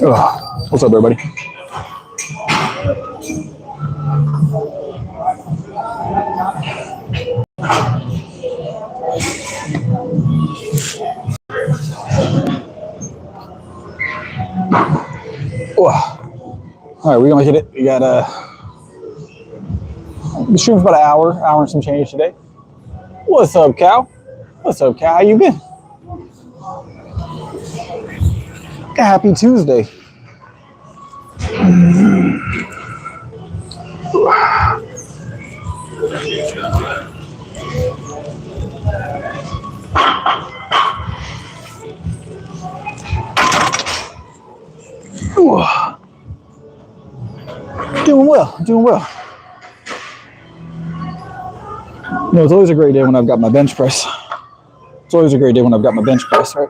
Ugh. What's up, everybody? All right, we're gonna hit it. We got the stream's about an hour and some change today. What's up, Cal? What's up, Cal? How you been? Happy Tuesday. Doing well, doing well. You know, it's always a great day when I've got my bench press. It's always a great day when I've got my bench press, right?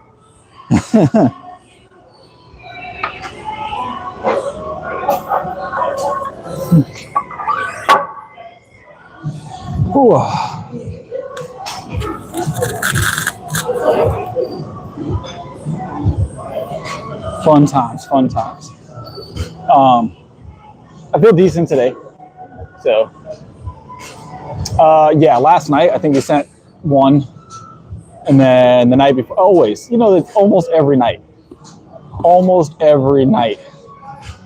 Ooh. Fun times, fun times. I feel decent today. So, yeah, last night I think we sent one. And then the night before, always, you know, it's almost every night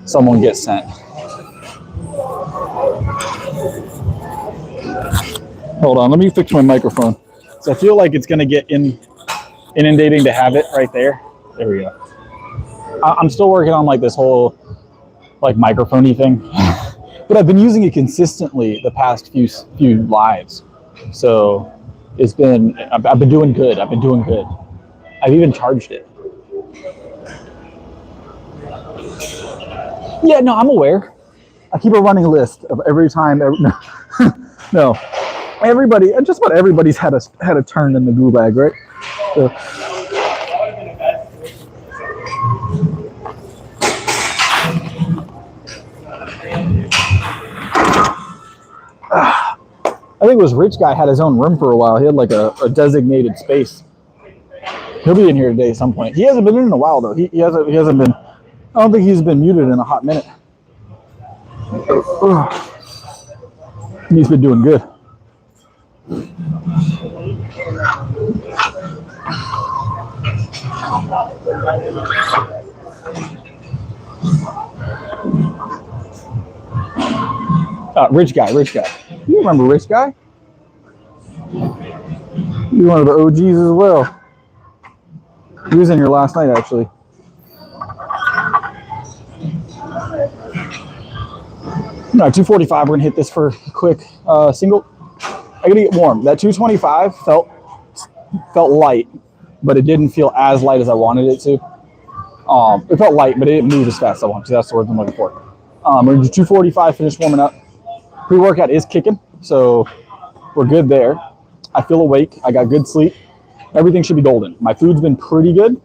someone gets sent. Hold on, let me fix my microphone. So I feel like it's going to get inundating to have it right there. There we go. I'm still working on like this whole like microphone-y thing, but I've been using it consistently the past few lives. So I've been doing good. I've even charged it. Yeah, no, I'm aware. I keep a running list of every time. No, everybody, just about everybody's had a turn in the gulag, right? So, I think it was Rich Guy had his own room for a while. He had like a designated space. He'll be in here today at some point. He hasn't been in a while though. He hasn't been. I don't think he's been muted in a hot minute. He's been doing good. Rich Guy. You remember Rich Guy? You're one of the OGs as well. He was in here last night, actually. No, 245. We're gonna hit this for a quick single. I gotta get warm. That 225 felt light, but it didn't feel as light as I wanted it to. It felt light, but it didn't move as fast as I wanted to. That's the word I'm looking for. We're gonna do 245. Finish warming up. Pre-workout is kicking, so we're good there. I feel awake. I got good sleep. Everything should be golden. My food's been pretty good.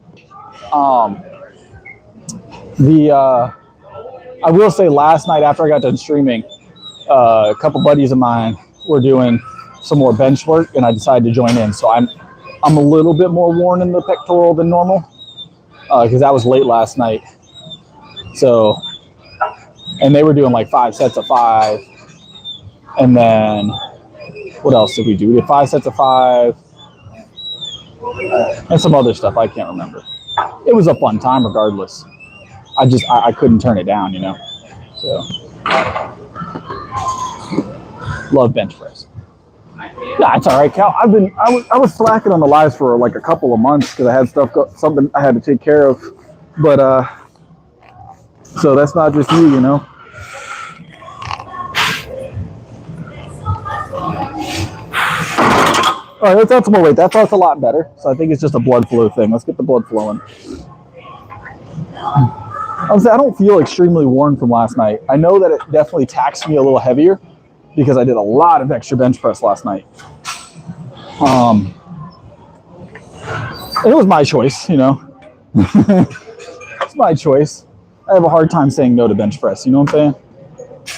I will say last night after I got done streaming, a couple buddies of mine were doing some more bench work, and I decided to join in. So I'm a little bit more worn in the pectoral than normal because that was late last night. So, and they were doing like 5 sets of 5. And then, what else did we do? We did 5 sets of 5 and some other stuff I can't remember. It was a fun time regardless. I couldn't turn it down, you know. So, love bench press. Yeah, it's all right, Cal. I was slacking on the lives for like a couple of months because I had something I had to take care of. But so that's not just you know. All right, let's add some more weight. That felt a lot better. So I think it's just a blood flow thing. Let's get the blood flowing. Honestly, I don't feel extremely worn from last night. I know that it definitely taxed me a little heavier because I did a lot of extra bench press last night. It was my choice, you know. It's my choice. I have a hard time saying no to bench press. You know what I'm saying?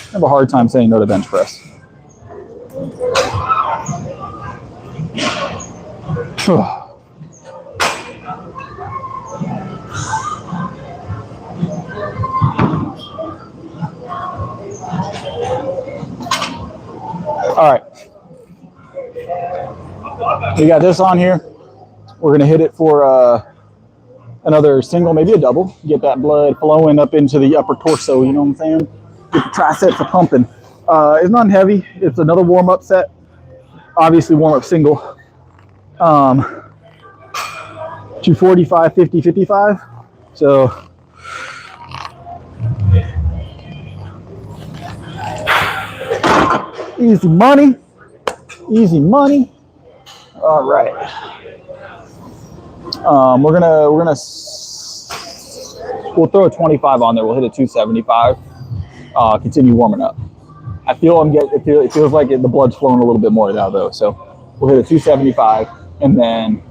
I have a hard time saying no to bench press. All right. We got this on here. We're going to hit it for another single, maybe a double. Get that blood flowing up into the upper torso, you know what I'm saying? Get the triceps a pumping. It's not heavy. It's another warm-up set. Obviously, warm-up single. 245, 50, 55. So easy money. Easy money. All right. We'll throw a 25 on there. We'll hit a 275. Continue warming up. I feel it feels like the blood's flowing a little bit more now though. So we'll hit a 275 and then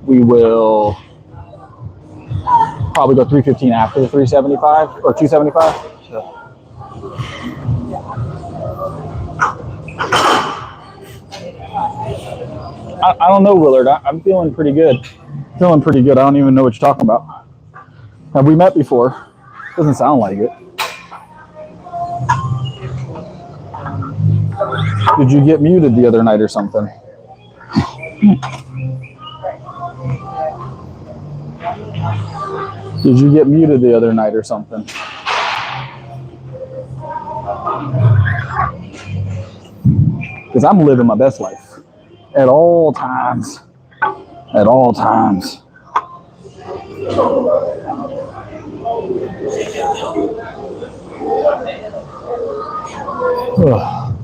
we will probably go 315 after the 375 or 275. So. I don't know, Willard. I'm feeling pretty good. Feeling pretty good. I don't even know what you're talking about. Have we met before? Doesn't sound like it. Did you get muted the other night or something? Did you get muted the other night or something? Because I'm living my best life. At all times. At all times. Ugh.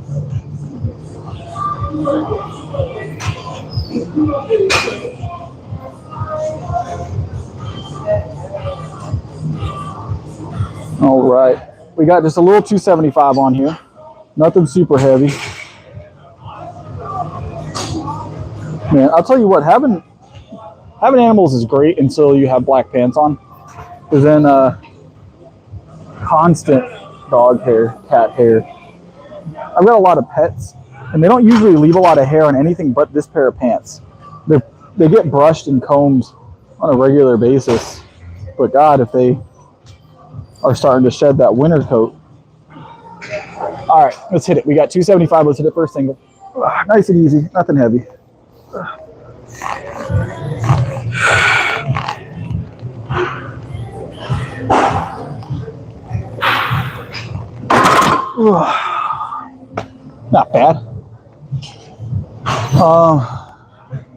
All right. We got just a little 275 on here. Nothing super heavy. Man, I'll tell you what, having animals is great until you have black pants on. Because then constant dog hair, cat hair. I've got a lot of pets, and they don't usually leave a lot of hair on anything but this pair of pants. They get brushed and combed on a regular basis. But God, if they are starting to shed that winter coat. All right, let's hit it. We got 275. Let's hit it first single. Nice and easy, nothing heavy. Not bad.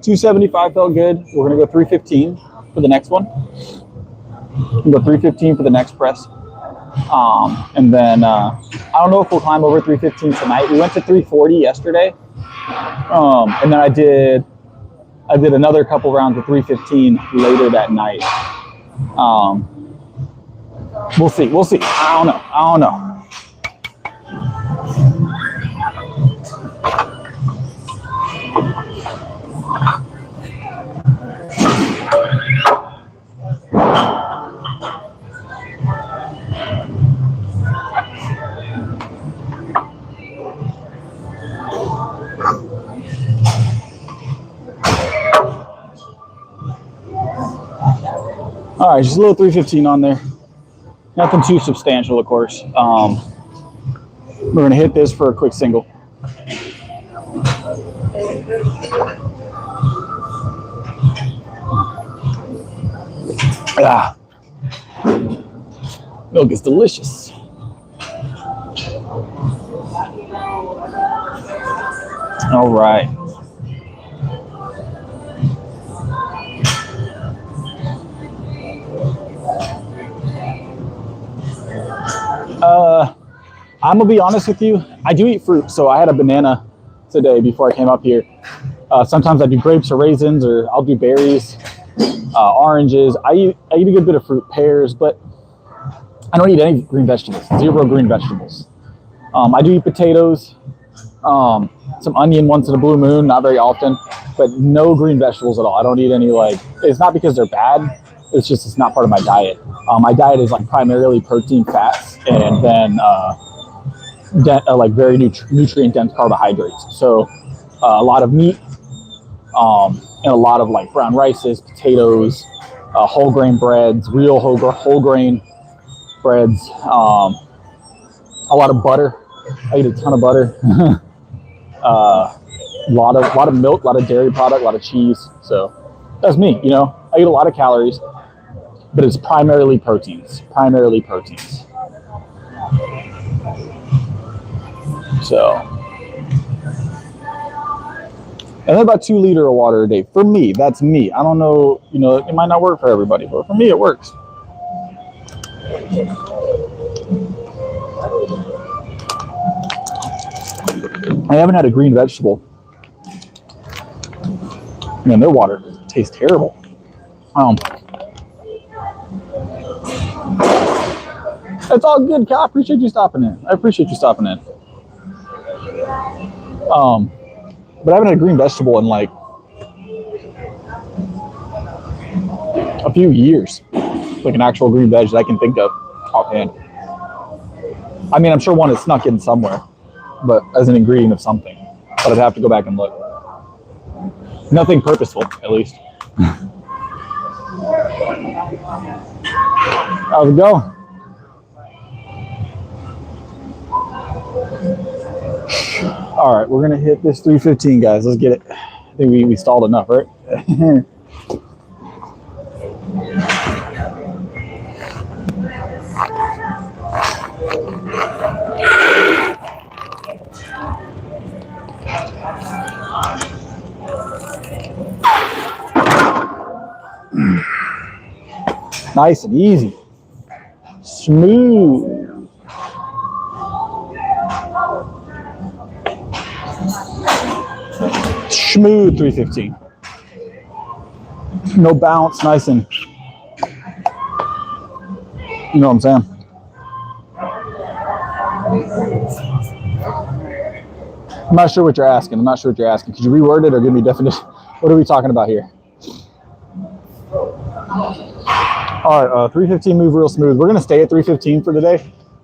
275 felt good. We're gonna go 315 for the next one. We'll go 315 for the next press. And then I don't know if we'll climb over 315 tonight. We went to 340 yesterday. And then I did another couple rounds of 315 later that night. We'll see. I don't know. All right, just a little 315 on there. Nothing too substantial, of course. We're going to hit this for a quick single. Milk is delicious. All right. I'm gonna be honest with you. I do eat fruit, so I had a banana today before I came up here. Sometimes I do grapes or raisins, or I'll do berries, oranges. I eat a good bit of fruit, pears, but I don't eat any green vegetables. 0 green vegetables. I do eat potatoes, some onion once in a blue moon, not very often, but no green vegetables at all. I don't eat any, it's not because they're bad. It's just, it's not part of my diet. My diet is primarily protein, fats, and then very nutrient dense carbohydrates. So a lot of meat, and a lot of brown rices, potatoes, whole grain breads, real whole grain breads, a lot of butter. I eat a ton of butter. lot of milk, a lot of dairy product, a lot of cheese. So that's me. You know, I eat a lot of calories, but it's primarily proteins. Primarily proteins. So, and then about 2 liters of water a day. For me, that's me. I don't know, you know, it might not work for everybody, but for me, it works. I haven't had a green vegetable. Man, their water tastes terrible. It's all good, Cal. I appreciate you stopping in. But I haven't had a green vegetable in like a few years. Like an actual green veg that I can think of offhand. I mean, I'm sure one is snuck in somewhere, but as an ingredient of something. But I'd have to go back and look. Nothing purposeful, at least. How's it going? All right, we're gonna hit this 315, guys. Let's get it. I think we stalled enough, right? Nice and easy. Smooth. Smooth 315. No bounce, nice and, you know what I'm saying? I'm not sure what you're asking. Could you reword it or give me a definition? What are we talking about here? All right, 315 move real smooth. We're gonna stay at 315 for today,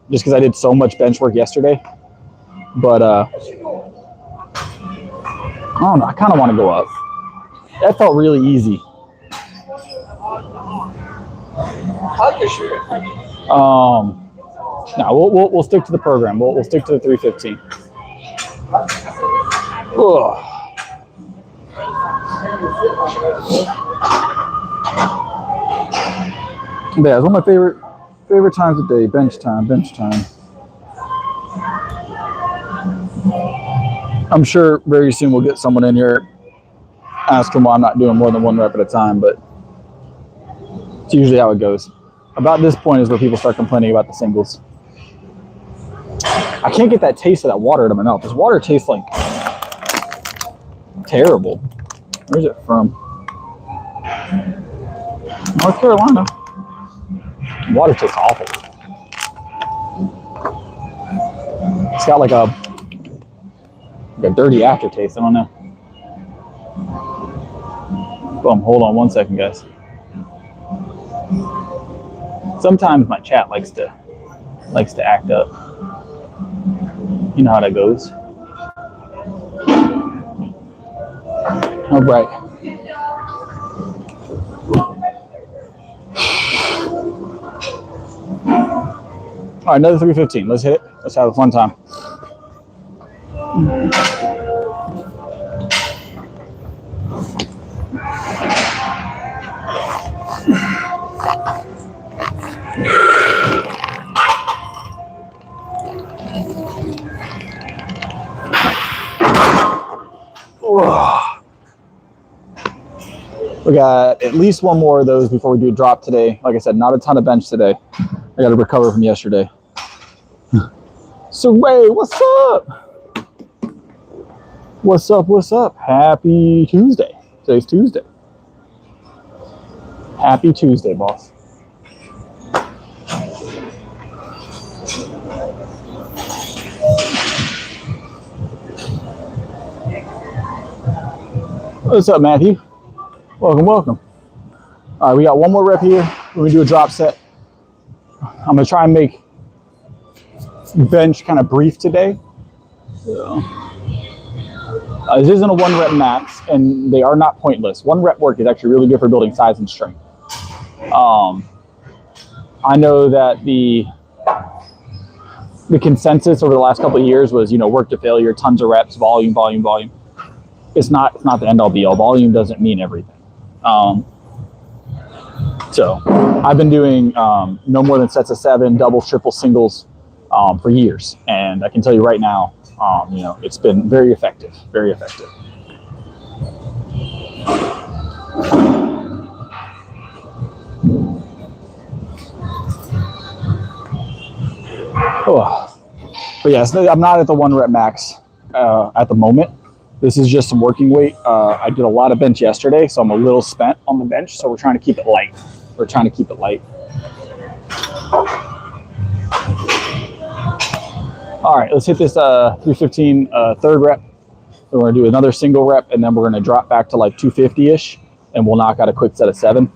just because I did so much bench work yesterday. But I don't know. I kind of want to go up. That felt really easy. No, we'll stick to the program. We'll stick to the 315. Ugh. Yeah, it's one of my favorite times of the day. Bench time. I'm sure very soon we'll get someone in here asking why I'm not doing more than 1 rep at a time, but it's usually how it goes. About this point is where people start complaining about the singles. I can't get that taste of that water in my mouth. This water tastes like terrible. Where's it from? North Carolina. Water tastes awful. It's got like a dirty aftertaste. I don't know. Boom. Hold on 1 second, guys. Sometimes my chat likes to act up. You know how that goes. All right. All right, another 315. Let's hit it. Let's have a fun time. We got at least one more of those before we do a drop today. Like I said, not a ton of bench today. I got to recover from yesterday. So Ray, what's up? What's up? Happy Tuesday. Today's Tuesday. Happy Tuesday, boss. What's up, Matthew? Welcome. All right, we got one more rep here. We're gonna do a drop set. I'm gonna try and make bench kind of brief today. So, this isn't a 1 rep max, and they are not pointless. 1 rep work is actually really good for building size and strength. I know that the consensus over the last couple of years was, work to failure, tons of reps, volume, volume, volume. It's not the end all be all. Volume doesn't mean everything. So I've been doing no more than sets of 7, doubles, triples, singles for years. And I can tell you right now, it's been very effective, very effective. Oh. But yes, I'm not at the 1 rep max at the moment. This is just some working weight. I did a lot of bench yesterday, so I'm a little spent on the bench. So we're trying to keep it light. All right, let's hit this 315 third rep. We're going to do another single rep, and then we're going to drop back to like 250-ish, and we'll knock out a quick set of 7.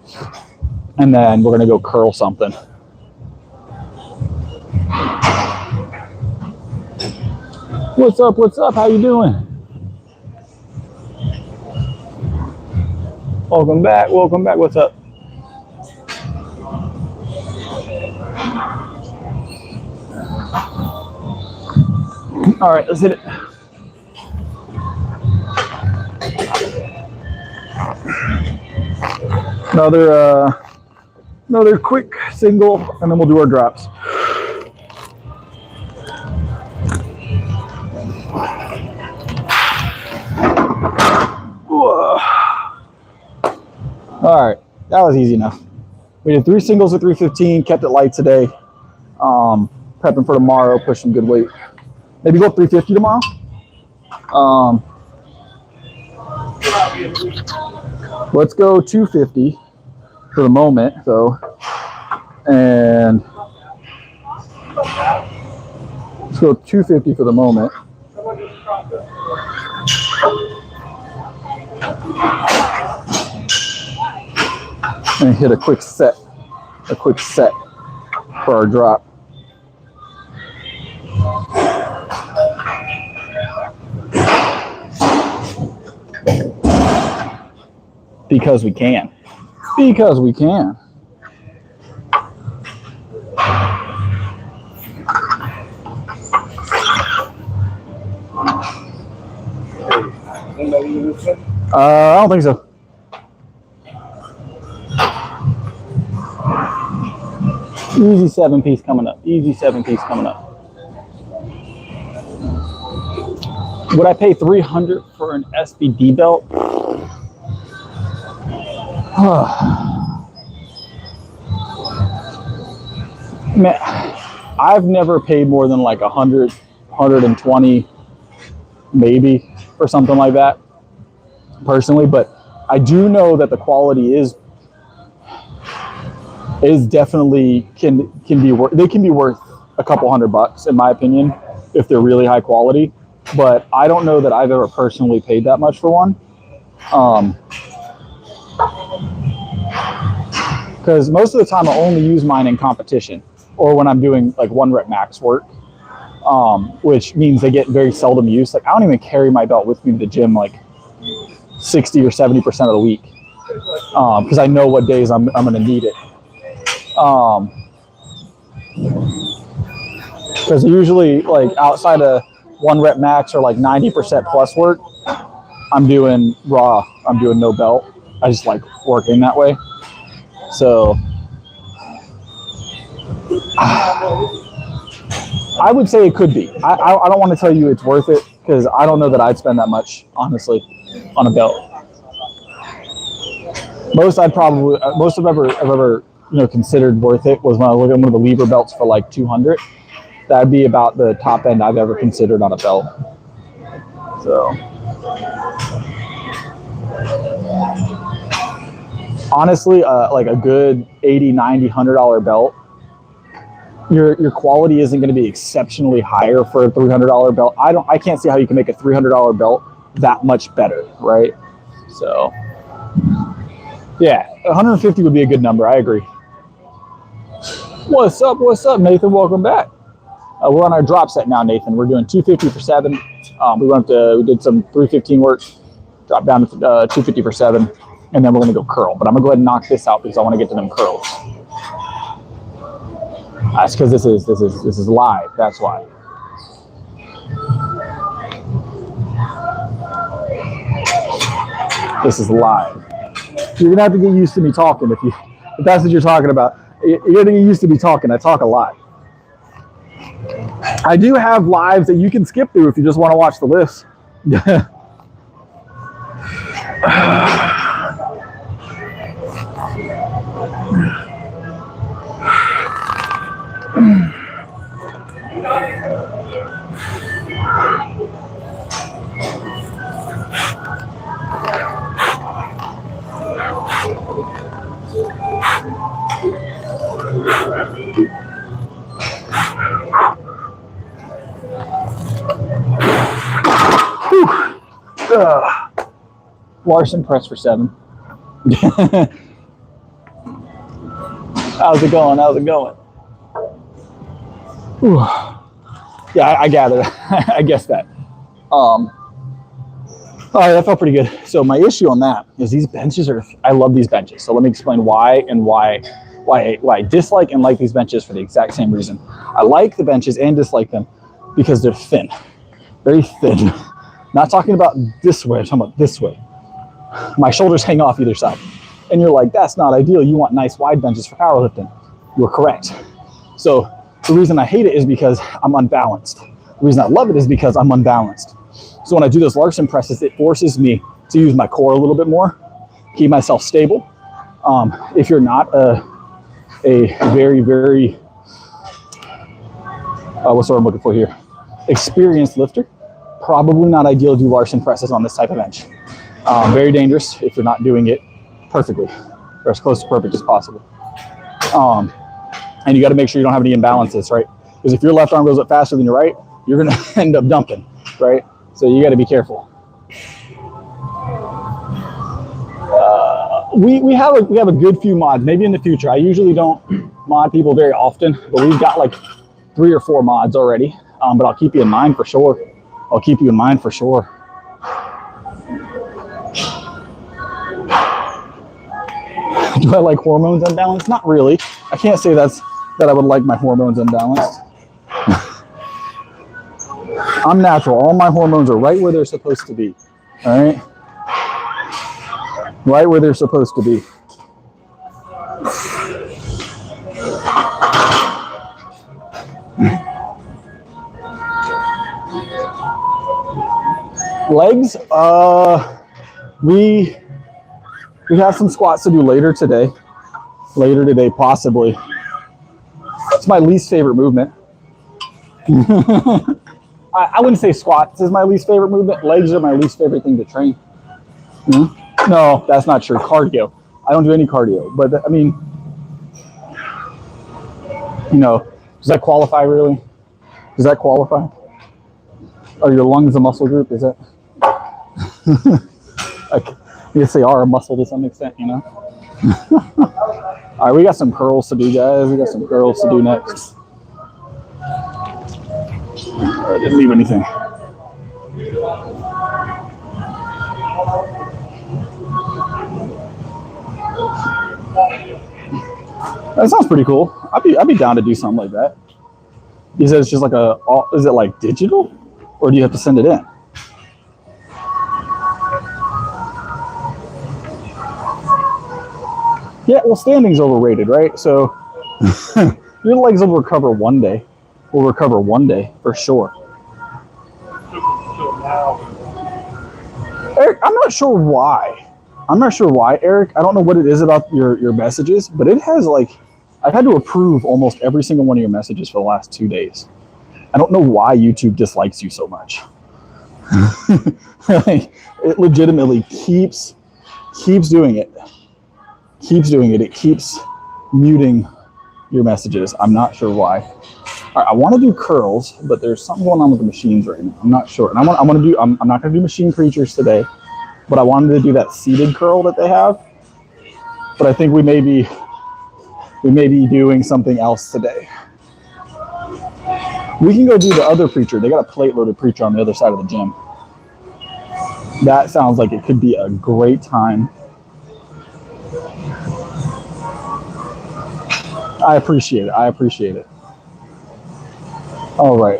And then we're going to go curl something. What's up? What's up? How you doing? Welcome back. Welcome back. What's up? All right, let's hit it. Another quick single, and then we'll do our drops. All right, that was easy enough. We did 3 singles at 315, kept it light today. Prepping for tomorrow, push some good weight. Maybe go up 350 tomorrow. Let's go 250 for the moment, though. And let's go 250 for the moment. And hit a quick set for our drop. Because we can. Because we can. I don't think so. Easy 7-piece coming up. Easy 7-piece coming up. Would I pay $300 for an SBD belt? Man, I've never paid more than like 100, 120, maybe, or something like that, personally. But I do know that the quality is definitely can be worth. They can be worth a couple $100 in my opinion if they're really high quality. But I don't know that I've ever personally paid that much for one. Because most of the time I only use mine in competition or when I'm doing like 1 rep max work, which means they get very seldom use. Like I don't even carry my belt with me to the gym like 60 or 70% of the week because I know what days I'm going to need it. Because usually like outside of 1 rep max or like 90% plus work, I'm doing raw. I'm doing no belt. I just like working that way. So I would say it could be. I don't want to tell you it's worth it because I don't know that I'd spend that much, honestly, on a belt. Most I've ever considered worth it was when I looked at one of the Libra belts for like 200. That'd be about the top end I've ever considered on a belt. So honestly, like a good $80, $90, $100 belt, your quality isn't going to be exceptionally higher for a $300 belt. I can't see how you can make a $300 belt that much better, right? So yeah, 150 would be a good number. I agree. What's up, Nathan? Welcome back. We're on our drop set now, Nathan. We're doing 250 for 7. We did some 315 work, drop down to 250 for 7, and then we're going to go curl. But I'm going to go ahead and knock this out because I want to get to them curls. That's because this is live. That's why. This is live. You're gonna have to get used to me talking if that's what you're talking about. You're gonna get used to me talking. I talk a lot. I do have lives that you can skip through if you just want to watch the lifts. Larson press for 7. How's it going? How's it going? Whew. Yeah, I gathered. I guess that. All right, that felt pretty good. So my issue on that is these benches are. I love these benches. So let me explain why I dislike and like these benches for the exact same reason. I like the benches and dislike them because they're thin, very thin. Not talking about this way. I'm talking about this way. My shoulders hang off either side. And you're like, that's not ideal. You want nice wide benches for powerlifting. You're correct. So the reason I hate it is because I'm unbalanced. The reason I love it is because I'm unbalanced. So when I do those Larson presses, it forces me to use my core a little bit more, keep myself stable. If you're not a very, very, what's the word I'm looking for here? Experienced lifter, probably not ideal to do Larson presses on this type of bench. Very dangerous if you're not doing it perfectly or as close to perfect as possible. And you got to make sure you don't have any imbalances, right? Because if your left arm goes up faster than your right, you're going to end up dumping, right? So you got to be careful. We have a good few mods. Maybe in the future. I usually don't mod people very often, but we've got like 3 or 4 mods already. But I'll keep you in mind for sure. I'll keep you in mind for sure. Do I like hormones unbalanced? Not really. I can't say that I would like my hormones unbalanced. I'm natural. All my hormones are right where they're supposed to be. All right? Right where they're supposed to be. Legs, we have some squats to do later today. Later today, possibly. It's my least favorite movement. I wouldn't say squats is my least favorite movement. Legs are my least favorite thing to train. No, that's not true. Cardio. I don't do any cardio. But, I mean, you know, does that qualify really? Does that qualify? Are your lungs a muscle group? Is that? I guess they are a muscle to some extent, you know? All right, we got some curls to do, guys. We got some curls to do next. I didn't leave anything. That sounds pretty cool. I'd be down to do something like that. You said it's just like is it like digital? Or do you have to send it in? Yeah, well, standing's overrated, right? So your legs will recover one day. Will recover one day for sure. Eric, I'm not sure why. Eric. I don't know what it is about your messages, but it has like, I've had to approve almost every single one of your messages for the last 2 days. I don't know why YouTube dislikes you so much. Like, it legitimately keeps doing it. It keeps muting your messages. I'm not sure why. All right, I want to do curls, but there's something going on with the machines right now. I'm not sure. And I'm not going to do machine creatures today, but I wanted to do that seated curl that they have. But I think we may be doing something else today. We can go do the other preacher. They got a plate loaded preacher on the other side of the gym. That sounds like it could be a great time. I appreciate it. All right,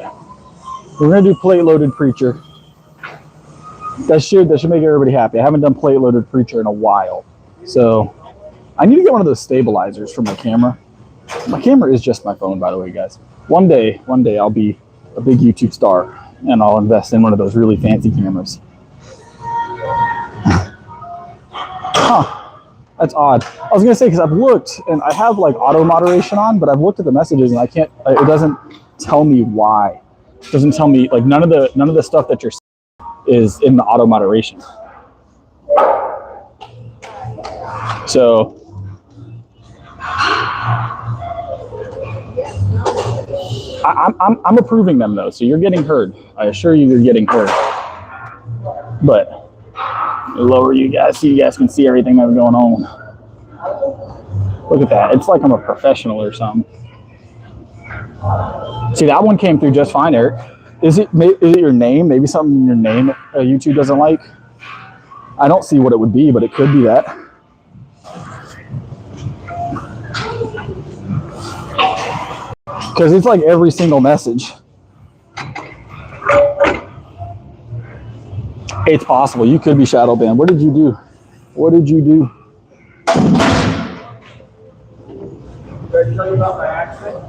we're gonna do plate loaded preacher. That should make everybody happy. I haven't done plate loaded preacher in a while, so I need to get one of those stabilizers for my camera. My camera is just my phone, by the way, guys. One day I'll be a big YouTube star, and I'll invest in one of those really fancy cameras. Huh, that's odd. I was gonna say, because I've looked, and I have like auto moderation on, but I've looked at the messages, and I can't. It doesn't tell me why. It doesn't tell me, like, none of the stuff that you're is in the auto moderation. So I'm approving them though, so you're getting heard. I assure you, you're getting heard. But lower you guys so you guys can see everything that's going on. Look at that. It's like I'm a professional or something. See, that one came through just fine, Eric. Is it your name? Maybe something in your name YouTube doesn't like? I don't see what it would be, but it could be that. Because it's like every single message. It's possible. You could be shadow banned. What did you do? What did you do? Did I tell you about my accident?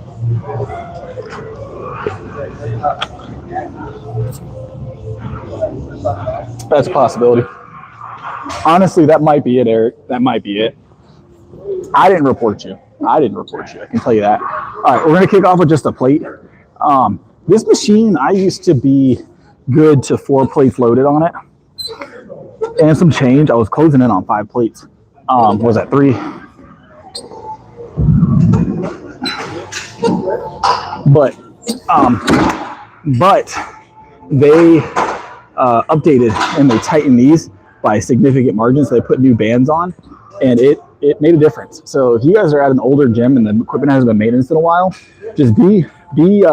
That's a possibility. Honestly, that might be it, Eric. That might be it. I didn't report you. I can tell you that. All right, we're going to kick off with just a plate. This machine, I used to be good to 4 plates loaded on it. And some change. I was closing in on 5 plates. Was that 3? But they updated and they tightened these by significant margins. So they put new bands on, and it made a difference. So if you guys are at an older gym and the equipment hasn't been maintenance in a while, just be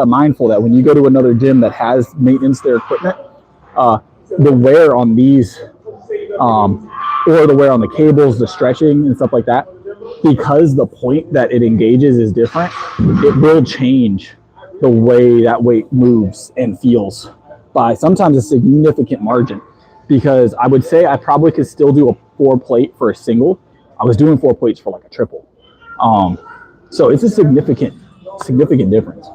mindful that when you go to another gym that has maintenance their equipment, the wear on these or the wear on the cables, the stretching and stuff like that, because the point that it engages is different, it will change the way that weight moves and feels by sometimes a significant margin. Because I would say I probably could still do a 4 plate for a single. I was doing 4 plates for like a triple. So it's a significant difference.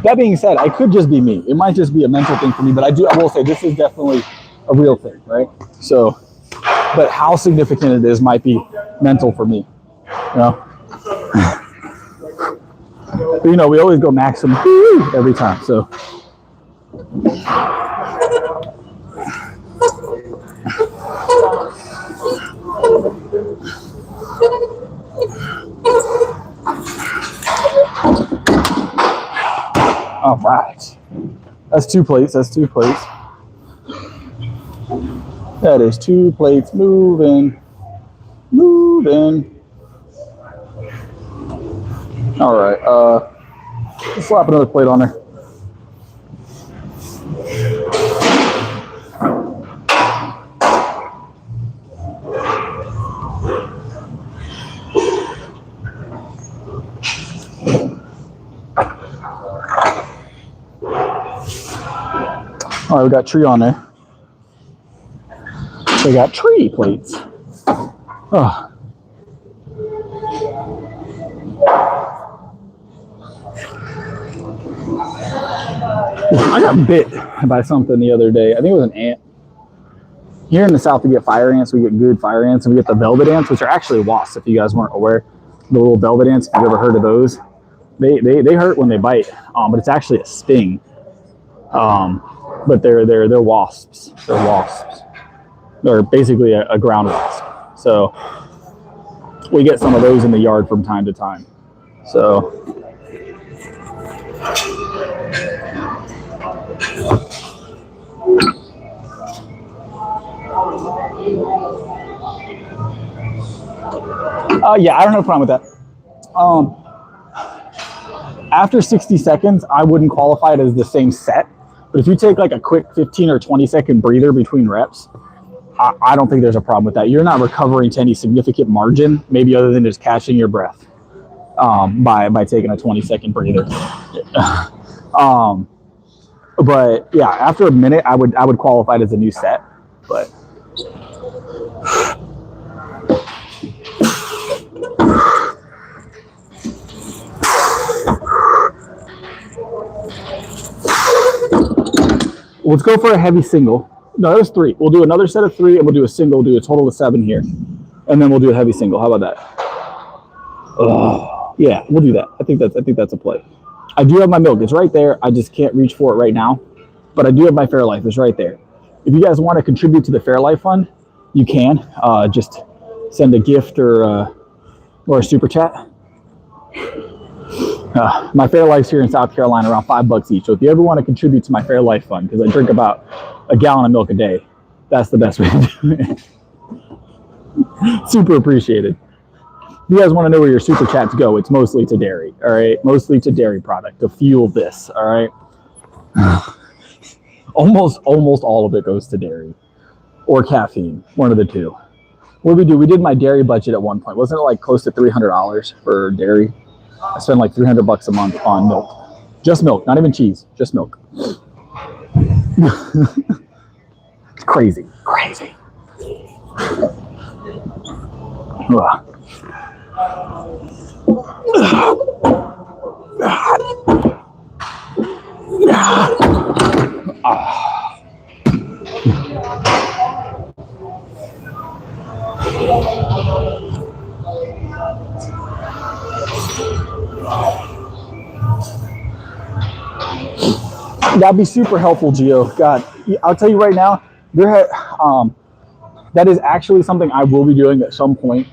That being said, I could just be me. It might just be a mental thing for me, but I will say this is definitely a real thing, right? So, but how significant it is might be mental for me, you know? But, you know, we always go maximum every time, so. All right. That's 2 plates. That is 2 plates moving. All right. Let's slap another plate on there. All right, we got tree on there. We got tree plates. Oh. I got bit by something the other day. I think it was an ant. Here in the South, we get fire ants. We get good fire ants, and we get the velvet ants, which are actually wasps, if you guys weren't aware. The little velvet ants, if you've ever heard of those. They hurt when they bite, but it's actually a sting. But they're wasps. They're wasps. They're basically a ground wasp. So we get some of those in the yard from time to time. So yeah, I don't have a problem with that. After 60 seconds, I wouldn't qualify it as the same set. But if you take like a quick 15 or 20 second breather between reps, I don't think there's a problem with that. You're not recovering to any significant margin, maybe other than just catching your breath by taking a 20-second breather. But yeah, after a minute, I would qualify it as a new set. But let's go for a heavy single. No, that was 3. We'll do another set of 3, and we'll do a single. We'll do a total of 7 here, and then we'll do a heavy single. How about that? Yeah, we'll do that. I think that's a play. I do have my milk. It's right there. I just can't reach for it right now, but I do have my Fairlife. It's right there. If you guys want to contribute to the Fairlife Fund, you can. Just send a gift or a super chat. My Fairlife's here in South Carolina, around $5 each. So if you ever want to contribute to my Fairlife Fund, because I drink about a gallon of milk a day, that's the best way to do it. Super appreciated. If you guys want to know where your super chats go, it's mostly to dairy, all right? Mostly to dairy product to fuel this, all right? Almost all of it goes to dairy or caffeine, one of the two. What did we do? We did my dairy budget at one point. Wasn't it like close to $300 for dairy? I spend like $300 a month on milk. Just milk, not even cheese, just milk. It's crazy. That'd be super helpful, Gio. God, I'll tell you right now, that is actually something I will be doing at some point.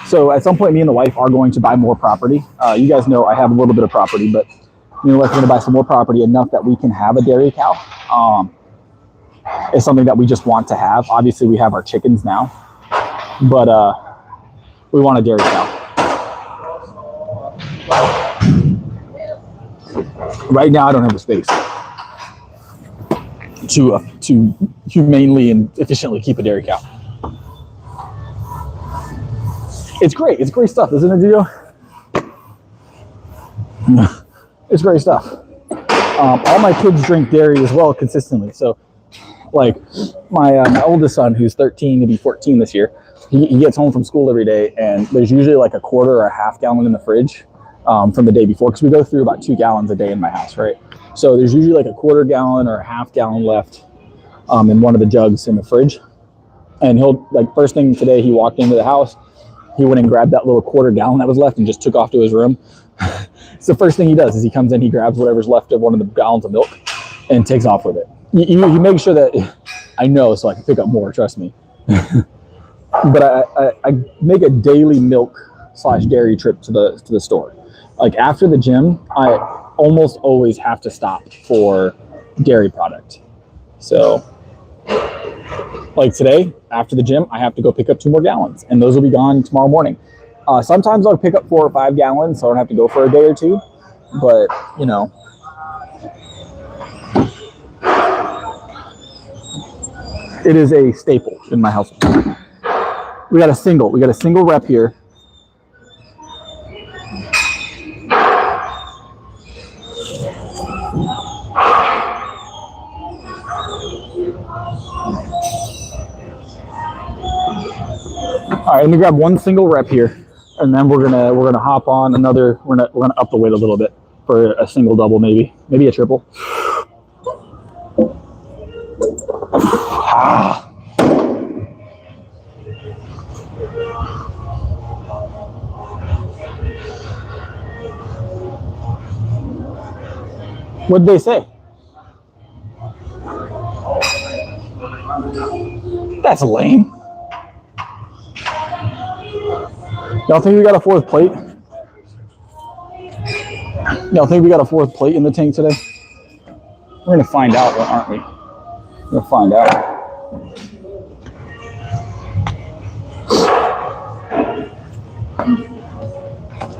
So at some point, me and the wife are going to buy more property. You guys know I have a little bit of property, but me and the wife are going to buy some more property, enough that we can have a dairy cow. It's something that we just want to have. Obviously, we have our chickens now, but we want a dairy cow. Right now, I don't have the space to humanely and efficiently keep a dairy cow. It's great. It's great stuff, isn't it, Gio? It's great stuff. All my kids drink dairy as well consistently. So, like my oldest son, who's 13 to be 14 this year, he gets home from school every day, and there's usually like a quarter or a half gallon in the fridge from the day before, because we go through about 2 gallons a day in my house, right? So there's usually like a quarter gallon or a half gallon left in one of the jugs in the fridge. And he'll, like, first thing today, he walked into the house, he went and grabbed that little quarter gallon that was left and just took off to his room. It's the first thing he does is he comes in, he grabs whatever's left of one of the gallons of milk and takes off with it. You make sure that, I know, so I can pick up more, trust me. But I make a daily milk/dairy trip to the store. Like after the gym, I almost always have to stop for dairy product. So like today, after the gym, I have to go pick up 2 more gallons, and those will be gone tomorrow morning. Sometimes I'll pick up 4 or 5 gallons, so I don't have to go for a day or 2. But, you know, it is a staple in my household. We got a single rep here. All right, let me grab one single rep here, and then we're gonna hop on another. We're gonna up the weight a little bit for a single double, maybe a triple. What'd they say? That's lame. Y'all think we got a 4th plate? Y'all think we got a 4th plate in the tank today? We're gonna find out, aren't we? We're gonna find out.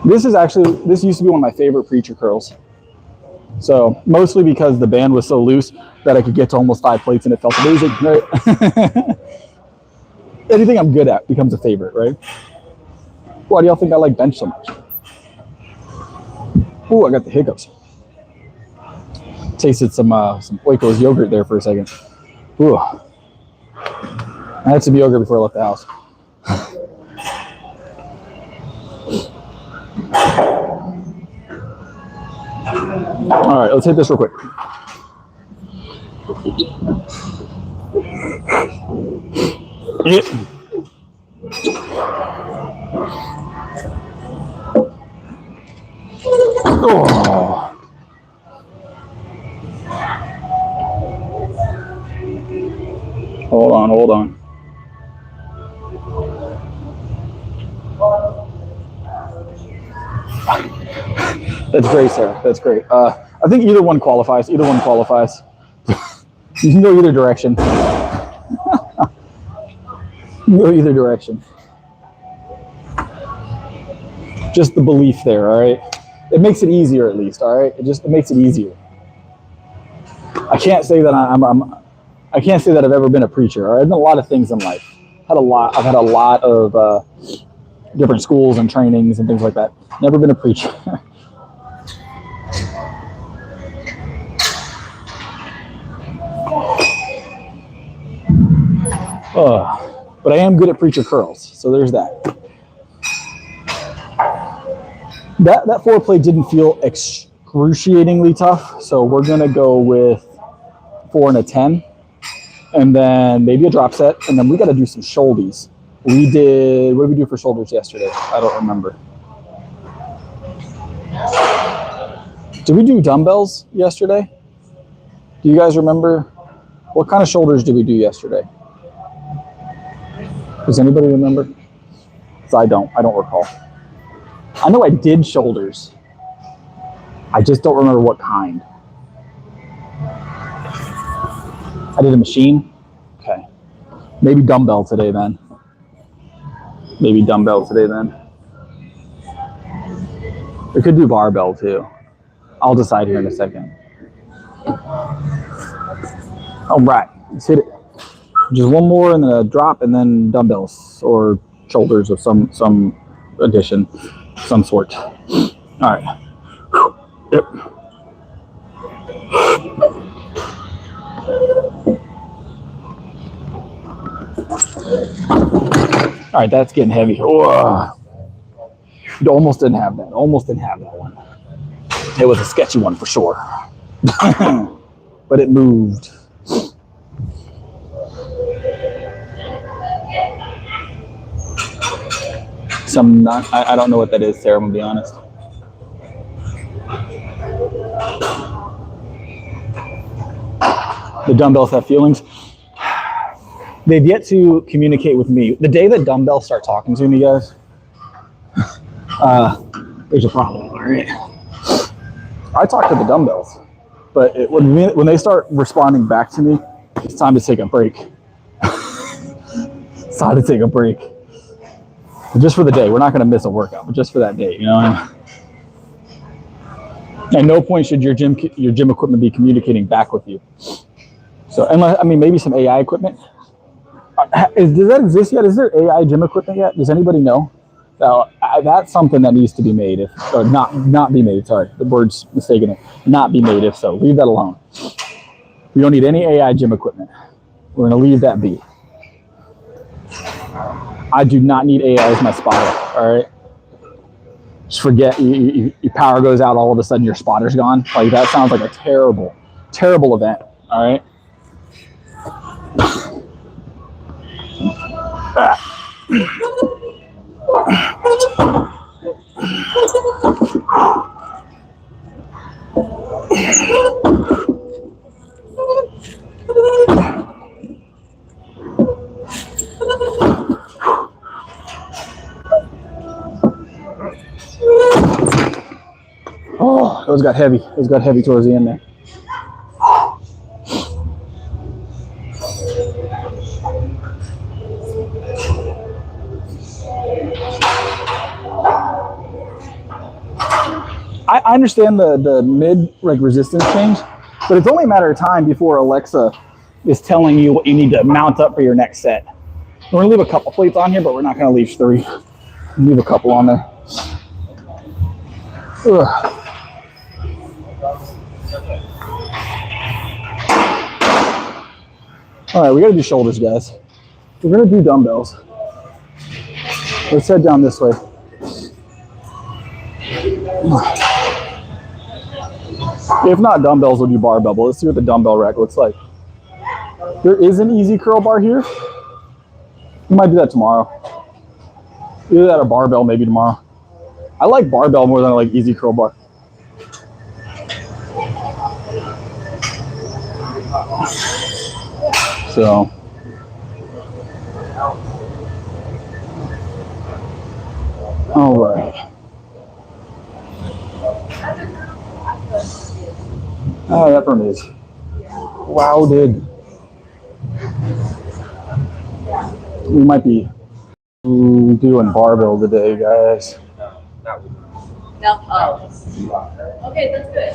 This used to be one of my favorite preacher curls. So mostly because the band was so loose that I could get to almost 5 plates and it felt amazing, right? Anything I'm good at becomes a favorite, right? Why do y'all think I like bench so much? Ooh, I got the hiccups. Tasted some Oikos yogurt there for a second. Ooh. I had some yogurt before I left the house. All right, let's hit this real quick. Oh. Hold on. That's great, Sarah. That's great. I think either one qualifies. You can go either direction. Go either direction. Just the belief there, all right? It makes it easier at least, all right? It makes it easier. I can't say that I can't say that I've ever been a preacher. All right? I've done a lot of things in life. I've had a lot of different schools and trainings and things like that. Never been a preacher. But I am good at preacher curls, so there's that. That foreplay didn't feel excruciatingly tough, so we're gonna go with 4 and a 10, and then maybe a drop set, and then we got to do some shoulders. What did we do for shoulders yesterday? I don't remember. Did we do dumbbells yesterday? Do you guys remember? What kind of shoulders did we do yesterday? Does anybody remember? So I don't recall. I know I did shoulders. I just don't remember what kind. I did a machine. Okay. Maybe dumbbell today then. We could do barbell too. I'll decide here in a second. All right, let's hit it. Just one more and then a drop and then dumbbells or shoulders of some addition, some sort. All right. Yep. All right, that's getting heavy. Oh, almost didn't have that. One. It was a sketchy one for sure, but it moved. I don't know what that is, Sarah. I'm gonna be honest. The dumbbells have feelings. They've yet to communicate with me. The day that dumbbells start talking to me, guys, there's a problem, all right? I talk to the dumbbells, but when they start responding back to me, it's time to take a break. Just for the day. We're not going to miss a workout, but just for that day, you know? At no point should your gym equipment be communicating back with you. So, maybe some AI equipment. Does that exist yet? Is there AI gym equipment yet? Does anybody know? That's something that needs to be made, or not be made. Sorry, the word's mistaken. Not be made. If so, leave that alone. We don't need any AI gym equipment. We're going to leave that be. I do not need AI as my spotter. All right. Just forget your power goes out. All of a sudden, your spotter's gone. Like that sounds like a terrible, terrible event. All right. Oh, those got heavy. Towards the end there. I understand the mid like resistance change, but it's only a matter of time before Alexa is telling you what you need to mount up for your next set. We're gonna leave a couple plates on here, but we're not gonna leave 3. Leave a couple on there. Ugh. All right, we gotta do shoulders, guys. We're gonna do dumbbells. Let's head down this way. If not dumbbells, we'll do barbell. But let's see what the dumbbell rack looks like. There is an easy curl bar here. We might do that tomorrow. Either that or barbell maybe tomorrow. I like barbell more than I like easy curl bar. So. All right. Oh, that from is. Wow, dude. We might be doing barbell today, guys. No. Oh. Okay, that's good.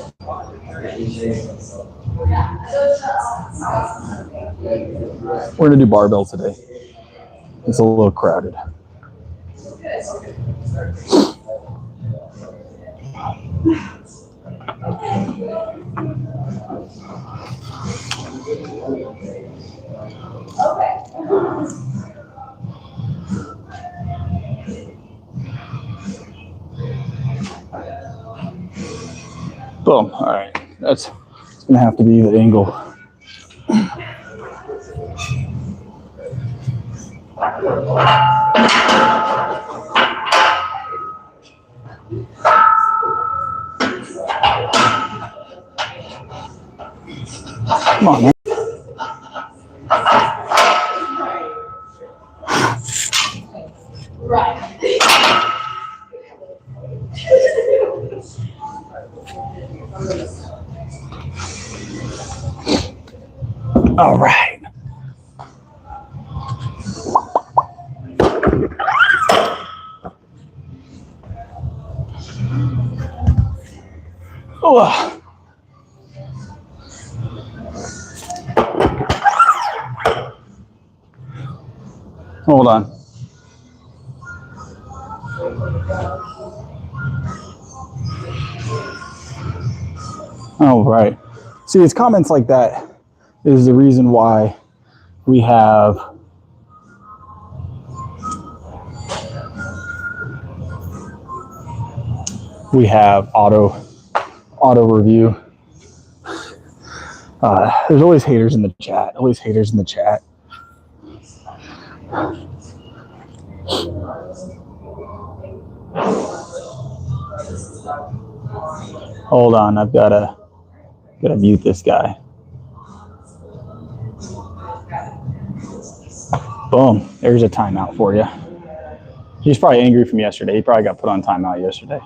We're gonna do barbell today. It's a little crowded. Boom. All right. It's gonna have to be the angle. Come on, man. Right. All right. Oh. Hold on. All right. See, it's comments like that is the reason why we have auto review. There's always haters in the chat. Always haters in the chat. Hold on, I've gotta mute this guy. Boom, there's a timeout for you. He's probably angry from yesterday. He probably got put on timeout yesterday.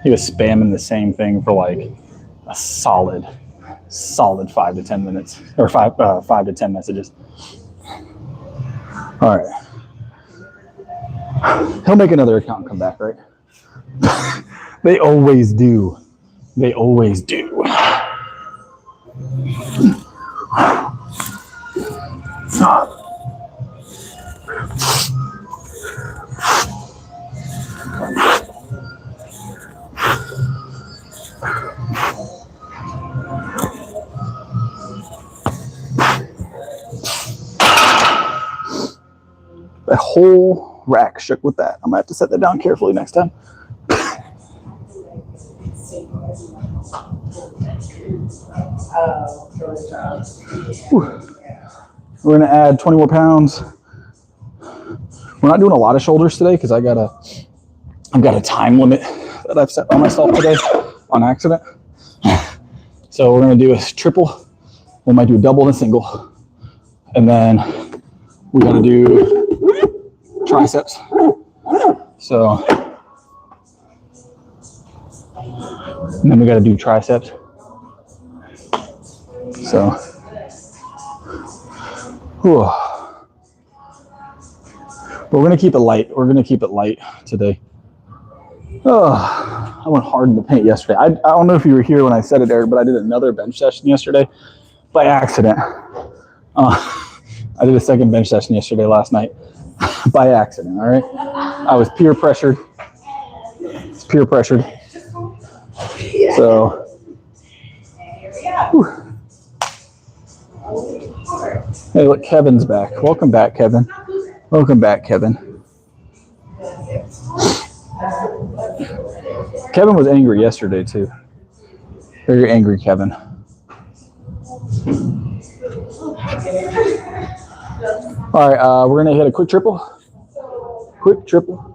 He was spamming the same thing for like a solid 5 to 10 minutes, or 5 to 10 messages. All right. He'll make another account and come back, right? They always do. They always do. That whole rack shook with that. I'm gonna have to set that down carefully next time. We're gonna add 20 more pounds. We're not doing a lot of shoulders today because I've got a time limit that I've set on myself today on accident. So we're gonna do a triple. We might do a double and a single, and then we gotta do triceps. So, and then we gotta do triceps. So, whew. But we're gonna keep it light. We're gonna keep it light today. Oh. I went hard in the paint yesterday. I don't know if you were here when I said it, Eric, but I did another bench session yesterday by accident. I did a second bench session yesterday last night by accident, all right? I was peer pressured. It's peer pressured. So, whew. Hey, look, Kevin's back. Welcome back, Kevin. Welcome back, Kevin. Kevin was angry yesterday, too. Very angry, Kevin. All right, we're going to hit a quick triple. Quick triple.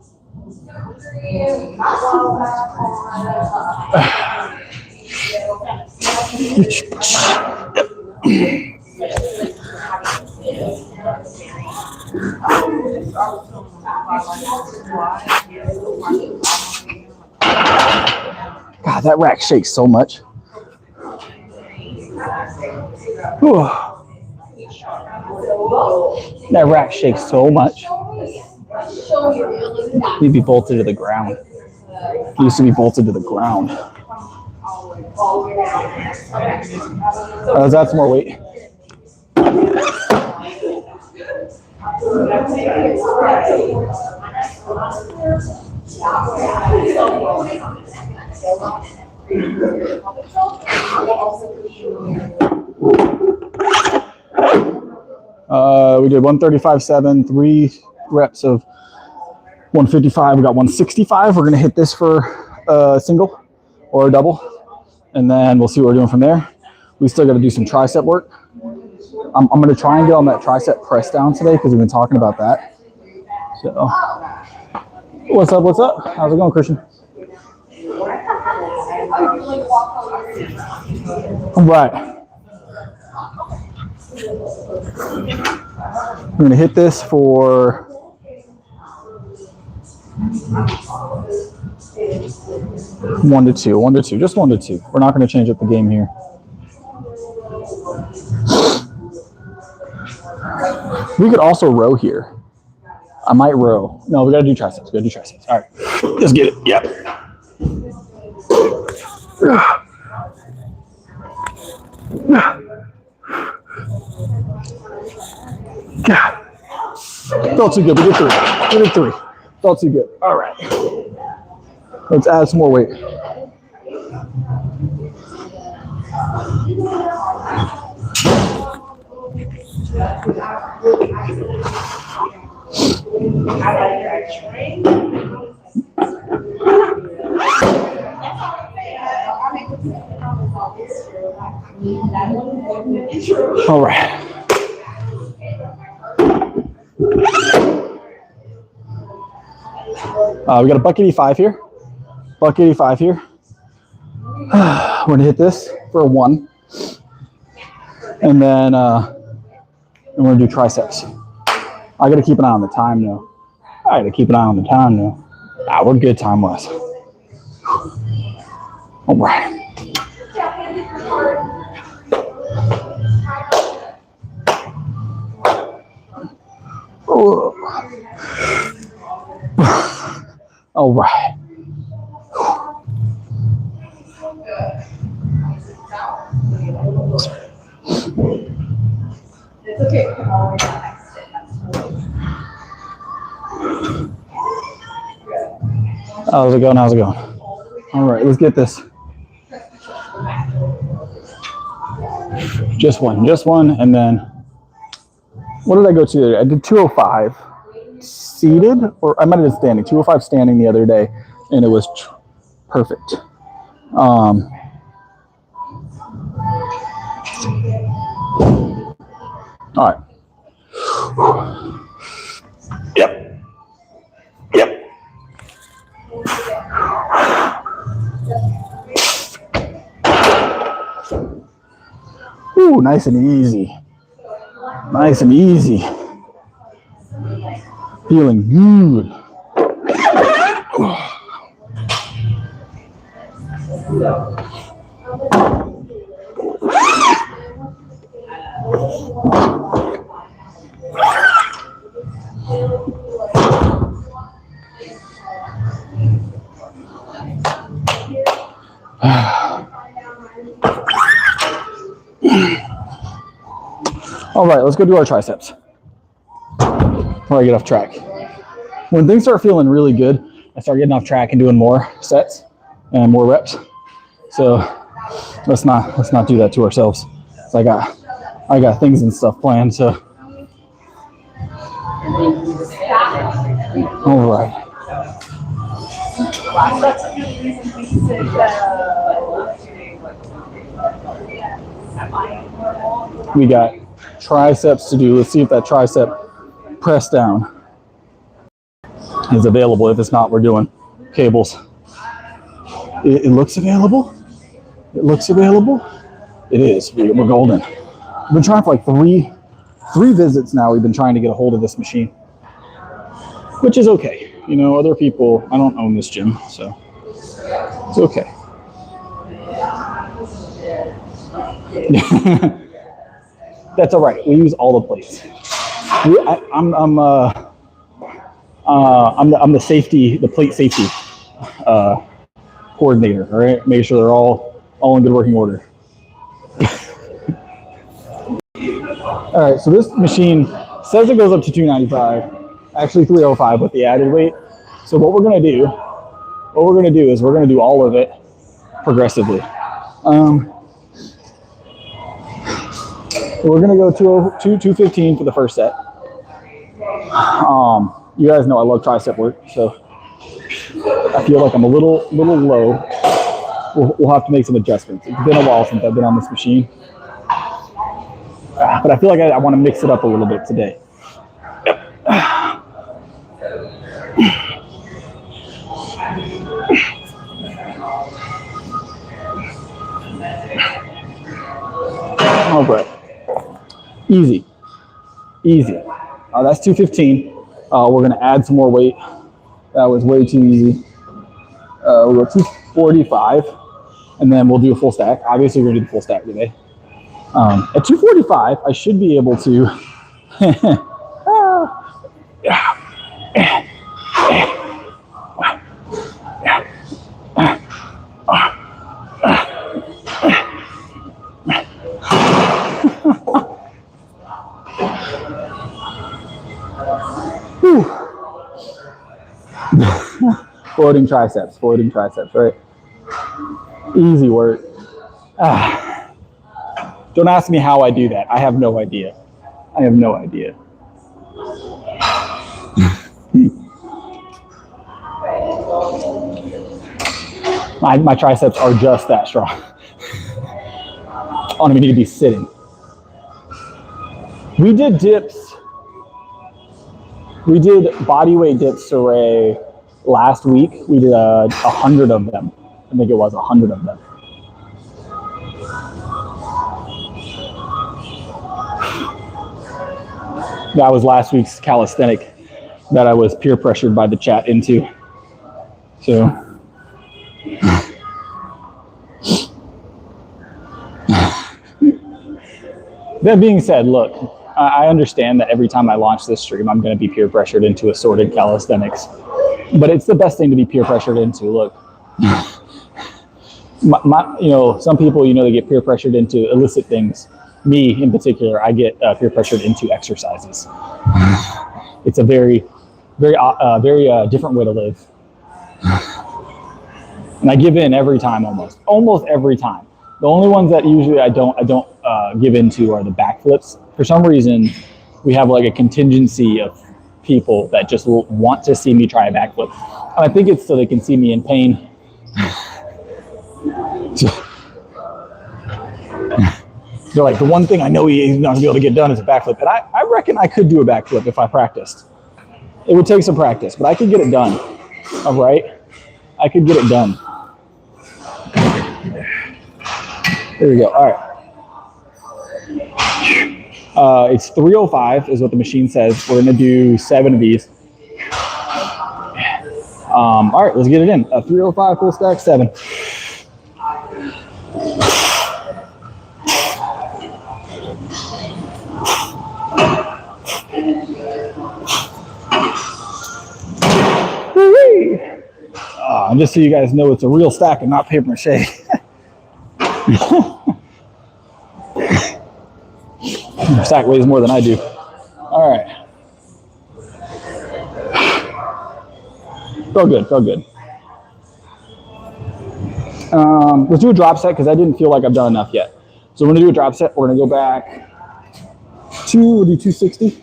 God, that rack shakes so much. Whew. That rack shakes so much. He'd be bolted to the ground. He used to be bolted to the ground. That's more weight. We did 135.7, 3 reps of 155. We got 165. We're going to hit this for a single or a double, and then we'll see what we're doing from there. We still got to do some tricep work. I'm going to try and get on that tricep press down today because we've been talking about that. So, what's up? What's up? How's it going, Christian? All right. We're going to hit this for 1 to 2, 1 to 2, just 1 to 2. We're not going to change up the game here. We could also row here. I might row. No, we got to do triceps. We got to do triceps. All right, let's get it. Yep. God. Felt too good. We did 3. We did 3. Felt too good. All right. Let's add some more weight. All right. We got a buck 85 here. Buck 85 here. We're going to hit this for a 1. And then we're going to do triceps. I got to keep an eye on the time, though. I got to keep an eye on the time, though. We're good time-wise. All right. Oh. All right. It's okay. How's it going? How's it going? All right, let's get this. Just one, and then what did I go to the other day? I did 205 seated, or I might have been standing. 205 standing the other day, and it was perfect. All right. Yep. Ooh, nice and easy. Nice and easy. Feeling good. All right, let's go do our triceps before I get off track. When things start feeling really good, I start getting off track and doing more sets and more reps. So let's not do that to ourselves. So I got things and stuff planned. So all right. We got triceps to do. Let's see if that tricep press down is available. If it's not, we're doing cables. It looks available. It looks available. It is. We're golden. We've been trying for like three visits now. We've been trying to get a hold of this machine, which is okay. You know, other people, I don't own this gym, so it's okay. That's all right. We use all the plates. I'm the safety, the plate safety coordinator. All right, make sure they're all in good working order. All right, so this machine says it goes up to 295, actually 305 with the added weight. So what we're gonna do is we're gonna do all of it progressively. We're gonna go 215 for the first set. You guys know I love tricep work, so I feel like I'm a little low. We'll have to make some adjustments. It's been a while since I've been on this machine, but I feel like I want to mix it up a little bit today. All right, easy. That's 215. We're gonna add some more weight. That was way too easy. We'll go 245, and then we'll do a full stack. Obviously, we're gonna do the full stack today. At 245, I should be able to. Floating triceps, right? Easy work. Don't ask me how I do that. I have no idea. My triceps are just that strong. I don't even need to be sitting. We did dips. We did body weight dips, Saray, last week. We did 100 of them. I think it was 100 of them. That was last week's calisthenic that I was peer pressured by the chat into. So, that being said, look, I understand that every time I launch this stream, I'm going to be peer pressured into assorted calisthenics, but it's the best thing to be peer pressured into. Look, some people, they get peer pressured into illicit things. Me in particular, I get peer pressured into exercises. It's a very, very different way to live. And I give in every time, almost every time. The only ones that usually I don't give into are the backflips. For some reason, we have like a contingency of people that just want to see me try a backflip. And I think it's so they can see me in pain. They're like, the one thing I know he's not gonna be able to get done is a backflip. And I reckon I could do a backflip if I practiced. It would take some practice, but I could get it done. All right? I could get it done. There we go. All right. It's 305 is what the machine says. We're going to do 7 of these. All right, let's get it in. 305 full stack, 7. And just so you guys know, it's a real stack and not paper mache. Stack weighs more than I do. All right. Felt good, felt good. Let's do a drop set because I didn't feel like I've done enough yet. So we're gonna do a drop set. We're gonna go back to, we'll do 260.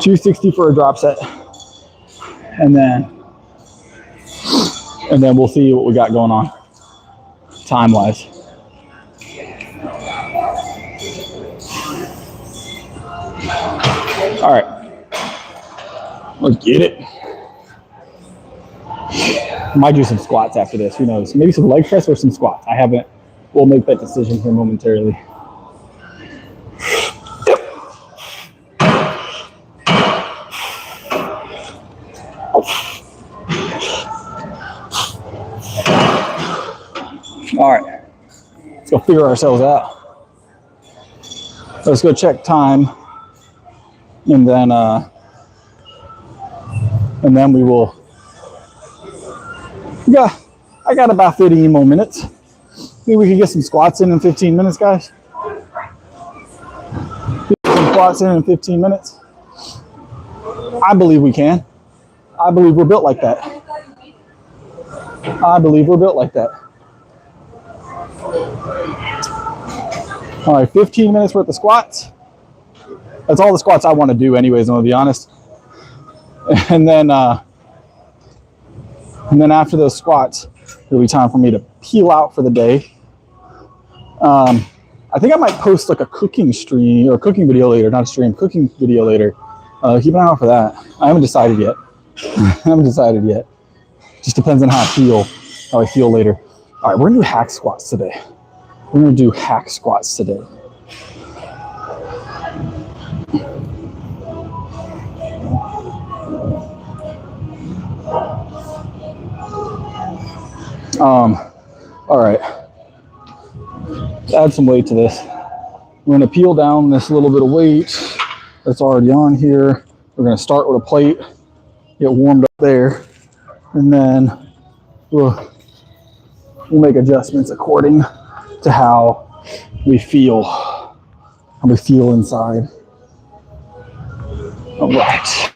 260 for a drop set. And then we'll see what we got going on time-wise. All right, let's get it. Might do some squats after this, who knows? Maybe some leg press or some squats. I haven't, we'll make that decision here momentarily. All right, let's go figure ourselves out. Let's go check time, and then we will. Yeah, I got about 30 more minutes. Maybe we can get some squats in 15 minutes, guys. Get some squats in 15 minutes. I believe we can. I believe we're built like that. I believe we're built like that. All right, 15 minutes worth of squats. That's all the squats I want to do anyways, I'm gonna be honest. And then after those squats, it'll be time for me to peel out for the day. I think I might post like a cooking stream or a cooking video later, not a stream, cooking video later. Keep an eye out for that. I haven't decided yet. Just depends on how I feel later. All right, we're gonna do hack squats today. We're gonna do hack squats today. All right, let's add some weight to this. We're gonna peel down this little bit of weight that's already on here. We're gonna start with a plate, get warmed up there, and then we'll make adjustments according to how we feel inside. All right.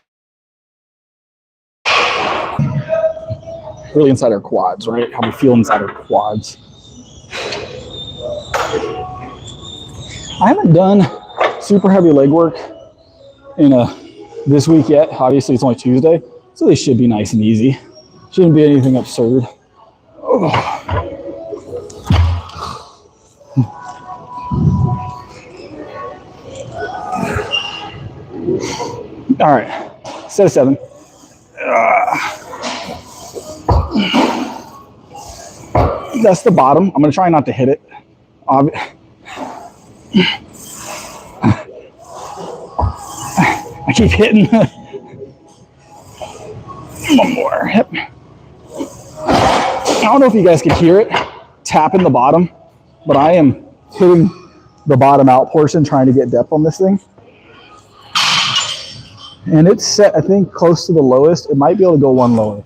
Really inside our quads, right? How we feel inside our quads. I haven't done super heavy leg work in this week yet. Obviously, it's only Tuesday, so they should be nice and easy. Shouldn't be anything absurd. Oh. All right, set of 7. That's the bottom. I'm gonna try not to hit it. I keep hitting. One more hip. I don't know if you guys can hear it tapping the bottom, but I am hitting the bottom out portion trying to get depth on this thing. And it's set, I think, close to the lowest. It might be able to go one lower.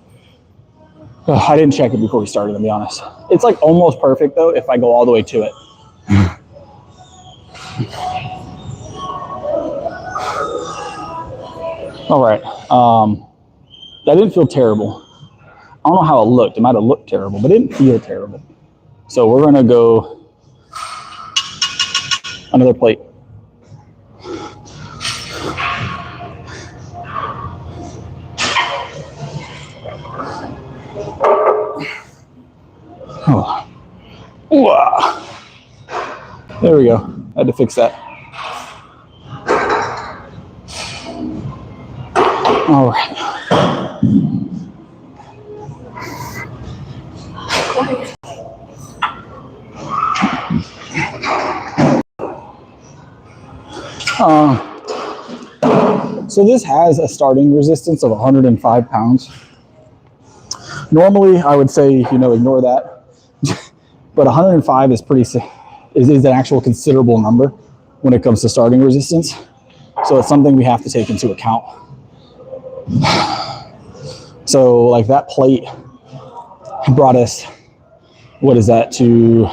Oh, I didn't check it before we started, to be honest. It's like almost perfect though if I go all the way to it. All right, that didn't feel terrible. I don't know how it looked. It might have looked terrible, but it didn't feel terrible. So we're gonna go another plate. Oh. Wow. There we go. I had to fix that. All right. So this has a starting resistance of 105 pounds. Normally, I would say, ignore that. But 105 is is an actual considerable number when it comes to starting resistance. So it's something we have to take into account. So like that plate brought us, what is that, to,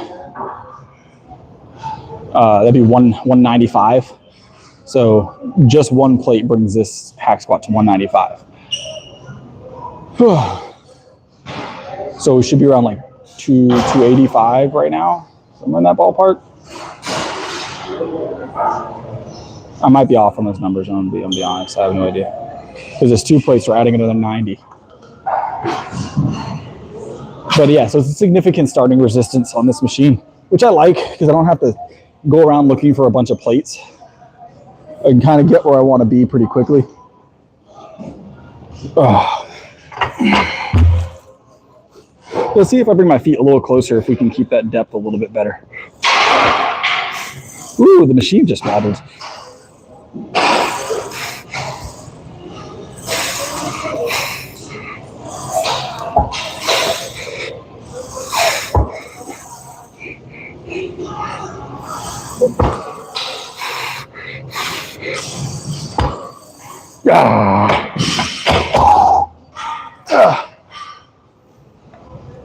that'd be 195. So just one plate brings this hack squat to 195. So we should be around like 285 right now, somewhere in that ballpark. I might be off on those numbers, I'm gonna be honest, I have no idea. Because there's 2 plates, we're adding another 90. But yeah, so it's a significant starting resistance on this machine, which I like because I don't have to go around looking for a bunch of plates. I can kind of get where I want to be pretty quickly. Let's see if I bring my feet a little closer, if we can keep that depth a little bit better. Ooh, the machine just wobbled.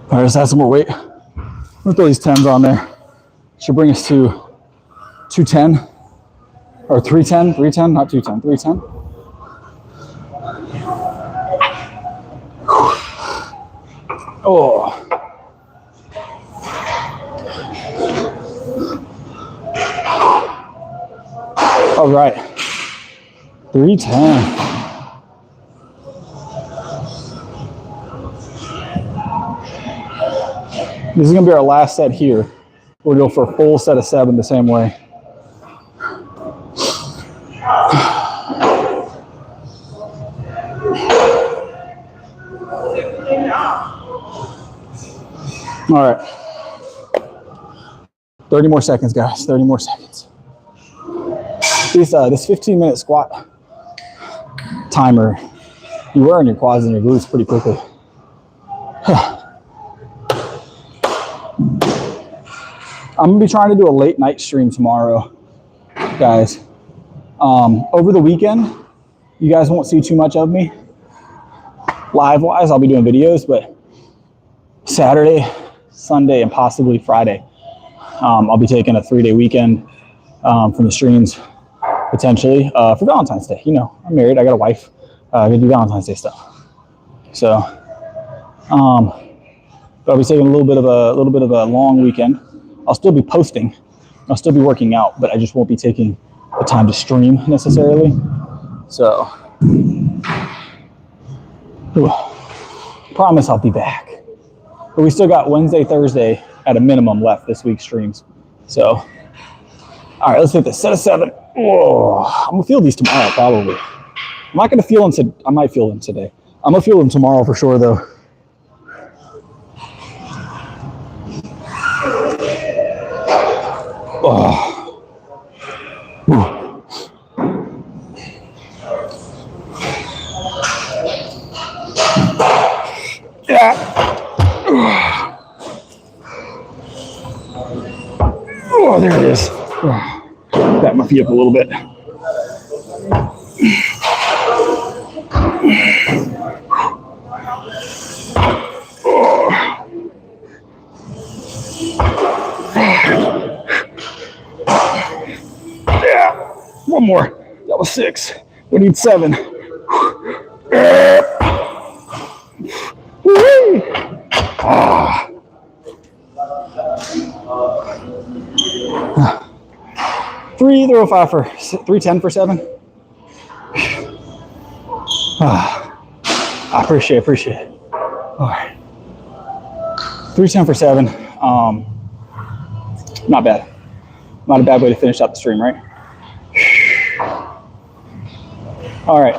All right, let's add some more weight. Let's throw these 10s on there. Should bring us to 210 or 310, not 210, 310. Oh. All right, 310. This is gonna be our last set here. We'll go for a full set of 7 the same way. All right. 30 more seconds, guys, 30 more seconds. This 15-minute squat timer, you wear on your quads and your glutes pretty quickly. I'm gonna be trying to do a late night stream tomorrow, guys. Over the weekend, you guys won't see too much of me. Live-wise, I'll be doing videos, but Saturday, Sunday, and possibly Friday, I'll be taking a 3-day weekend from the streams, potentially, for Valentine's Day. You know, I'm married, I got a wife, I gotta do Valentine's Day stuff. So, I'll be taking a little bit of a long weekend. I'll still be posting, I'll still be working out, but I just won't be taking the time to stream necessarily. So, promise I'll be back. But we still got Wednesday, Thursday at a minimum left this week's streams. So, all right, let's hit this set of 7. Whoa, I'm gonna feel these tomorrow probably. I'm not gonna feel them today. I might feel them today. I'm gonna feel them tomorrow for sure though. Oh. Yeah. Oh, there it is. Back my feet up a little bit. Yeah, one more. That was 6. We need 7. Ah. 305 for 310 for 7. I appreciate it. All right. 310 for 7. Not bad. Not a bad way to finish up the stream, right? All right.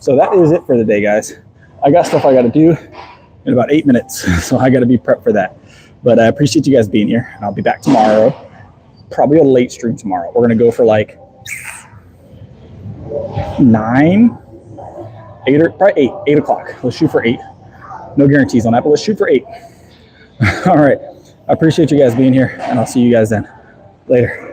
So that is it for the day, guys. I got stuff I got to do in about 8 minutes, so I got to be prepped for that. But I appreciate you guys being here, and I'll be back tomorrow. Probably a late stream tomorrow. We're gonna go for like 9, 8, or probably 8 o'clock. Let's shoot for 8. No guarantees on that, but let's shoot for 8. All right. I appreciate you guys being here, and I'll see you guys then. Later.